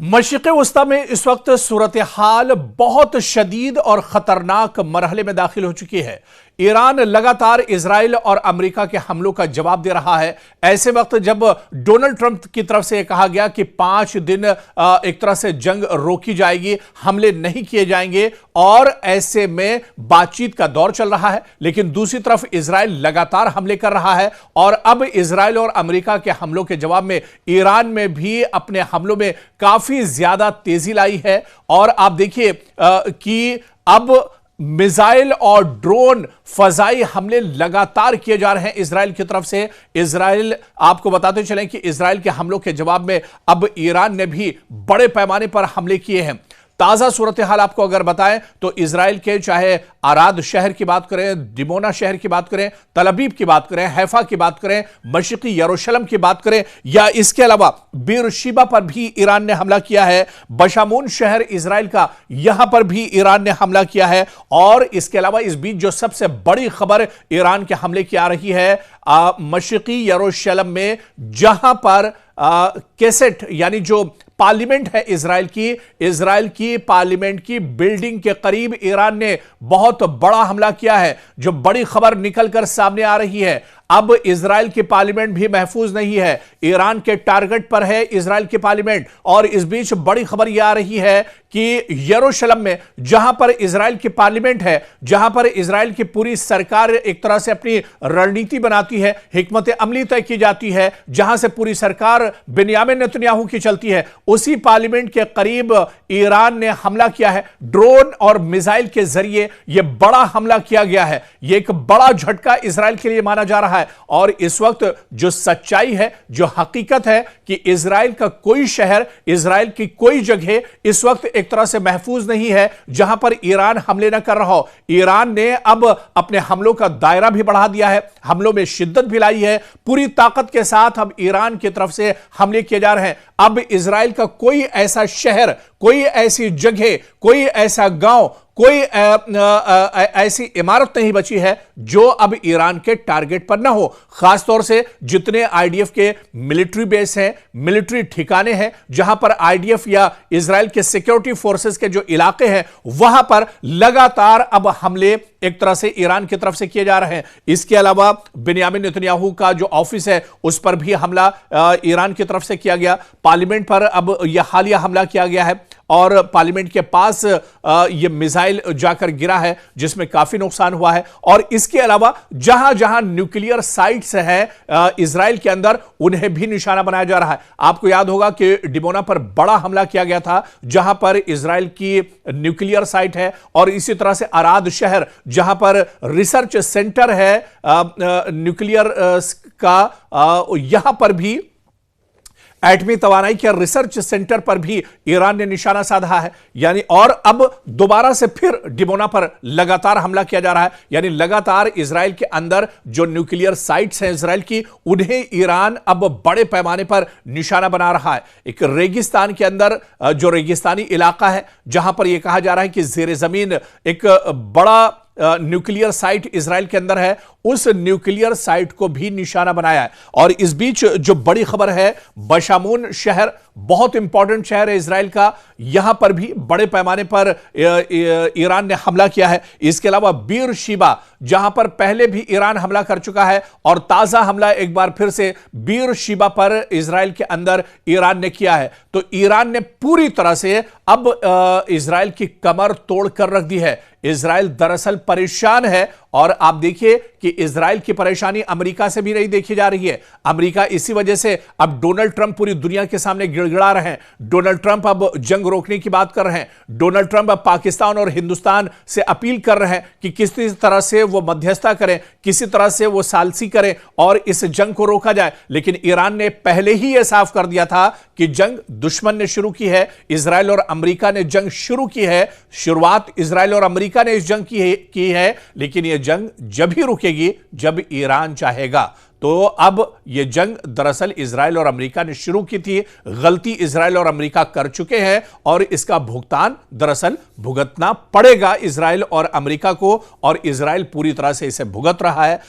मशरिक़ वस्ता में इस वक्त सूरत हाल बहुत शदीद और खतरनाक मरहले में दाखिल हो चुकी है। ईरान लगातार इजराइल और अमेरिका के हमलों का जवाब दे रहा है। ऐसे वक्त जब डोनाल्ड ट्रंप की तरफ से कहा गया कि 5 दिन एक तरह से जंग रोकी जाएगी, हमले नहीं किए जाएंगे, और ऐसे में बातचीत का दौर चल रहा है, लेकिन दूसरी तरफ इजराइल लगातार हमले कर रहा है। और अब इजराइल और अमेरिका के हमलों के जवाब में ईरान में भी अपने हमलों में काफी ज्यादा तेजी लाई है। और आप देखिए कि अब मिसाइल और ड्रोन फजाई हमले लगातार किए जा रहे हैं इजराइल की तरफ से। इजराइल, आपको बताते चलें कि इजराइल के हमलों के जवाब में अब ईरान ने भी बड़े पैमाने पर हमले किए हैं। ताजा सूरत हाल आपको अगर बताएं तो इजराइल के चाहे आराद शहर की बात करें, डिमोना शहर की बात करें, तल अबीब की बात करें, हैफा की बात करें, मशरिकी यरूशलेम की बात करें, या इसके अलावा बीरशीबा पर भी ईरान ने हमला किया है। बशामून शहर इजराइल का, यहां पर भी ईरान ने हमला किया है। और इसके अलावा इस बीच जो सबसे बड़ी खबर ईरान के हमले की आ रही है मशरिकी यरूशलेम में, जहां पर कैसेट यानी जो पार्लियामेंट है इजराइल की पार्लियामेंट की बिल्डिंग के करीब ईरान ने बहुत बड़ा हमला किया है। जो बड़ी खबर निकलकर सामने आ रही है, अब इजराइल की पार्लियामेंट भी महफूज नहीं है, ईरान के टारगेट पर है इजराइल की पार्लियामेंट। और इस बीच बड़ी खबर यह आ रही है कि यरूशलेम में, जहां पर इजराइल की पार्लियामेंट है, जहां पर इजराइल की पूरी सरकार एक तरह से अपनी रणनीति बनाती है, हिकमत अमली तय की जाती है, जहां से पूरी सरकार बेंयामिन नेतन्याहू की चलती है, उसी पार्लियामेंट के करीब ईरान ने हमला किया है। ड्रोन और मिसाइल के जरिए यह बड़ा हमला किया गया है। यह एक बड़ा झटका इजराइल के लिए माना जा रहा है। और इस वक्त जो सच्चाई है, जो हकीकत है कि इजराइल का कोई शहर, इजराइल की कोई जगह इस वक्त एक तरह से महफूज नहीं है जहां पर ईरान हमले न कर रहा हो। ईरान ने अब अपने हमलों का दायरा भी बढ़ा दिया है, हमलों में शिद्दत भी लाई है, पूरी ताकत के साथ अब ईरान की तरफ से हमले किए जा रहे हैं। अब इजराइल का कोई ऐसा शहर, कोई ऐसी जगह, कोई ऐसा गांव, कोई ऐसी इमारत नहीं बची है जो अब ईरान के टारगेट पर ना हो। खासतौर से जितने आईडीएफ के मिलिट्री बेस हैं, मिलिट्री ठिकाने हैं, जहां पर आईडीएफ या इजराइल के सिक्योरिटी फोर्सेस के जो इलाके हैं, वहां पर लगातार अब हमले एक तरह से ईरान की तरफ से किए जा रहे हैं। इसके अलावा बेंयामिन नेतन्याहू का जो ऑफिस है, उस पर भी हमला ईरान की तरफ से किया गया। पार्लियामेंट पर अब यह हालिया हमला किया गया है और पार्लियामेंट के पास यह मिसाइल जाकर गिरा है, जिसमें काफी नुकसान हुआ है। और इसके अलावा जहां जहां न्यूक्लियर साइट्स हैं इजराइल के अंदर, उन्हें भी निशाना बनाया जा रहा है। आपको याद होगा कि डिमोना पर बड़ा हमला किया गया था, जहां पर इजराइल की न्यूक्लियर साइट है। और इसी तरह से आराद शहर, जहां पर रिसर्च सेंटर है न्यूक्लियर का, यहां पर भी एटमी तवानाई के रिसर्च सेंटर पर भी ईरान ने निशाना साधा है। यानी और अब दोबारा से फिर डिमोना पर लगातार हमला किया जा रहा है। यानी लगातार इजराइल के अंदर जो न्यूक्लियर साइट्स हैं इजराइल की, उन्हें ईरान अब बड़े पैमाने पर निशाना बना रहा है। एक रेगिस्तान के अंदर जो रेगिस्तानी इलाका है, जहां पर यह कहा जा रहा है कि जेर जमीन एक बड़ा न्यूक्लियर साइट इजराइल के अंदर है, उस न्यूक्लियर साइट को भी निशाना बनाया है। और इस बीच जो बड़ी खबर है, बशामून शहर बहुत इंपॉर्टेंट शहर है इजराइल का, यहां पर भी बड़े पैमाने पर ईरान ने हमला किया है। इसके अलावा बीरशीबा, जहां पर पहले भी ईरान हमला कर चुका है, और ताजा हमला एक बार फिर से बीरशीबा पर इजराइल के अंदर ईरान ने किया है। तो ईरान ने पूरी तरह से अब इजराइल की कमर तोड़ कर रख दी है। इजराइल दरअसल परेशान है, और आप देखिए कि इजराइल की परेशानी अमेरिका से भी नहीं देखी जा रही है। अमेरिका इसी वजह से अब डोनाल्ड ट्रंप पूरी दुनिया के सामने गिड़गिड़ा रहे हैं। डोनाल्ड ट्रंप अब जंग रोकने की बात कर रहे हैं। डोनाल्ड ट्रंप अब पाकिस्तान और हिंदुस्तान से अपील कर रहे हैं कि किसी तरह से वो मध्यस्थता करें, किसी तरह से वो सालसी करें और इस जंग को रोका जाए। लेकिन ईरान ने पहले ही यह साफ कर दिया था कि जंग दुश्मन ने शुरू की है, इजराइल और अमेरिका ने जंग शुरू की है। शुरुआत इजराइल और अमेरिका ने इस जंग की है, लेकिन यह जंग जब ही रुकेगी जब ईरान चाहेगा। तो अब यह जंग दरअसल इजराइल और अमेरिका ने शुरू की थी, गलती इजराइल और अमेरिका कर चुके हैं, और इसका भुगतान दरअसल भुगतना पड़ेगा इजराइल और अमेरिका को, और इजराइल पूरी तरह से इसे भुगत रहा है।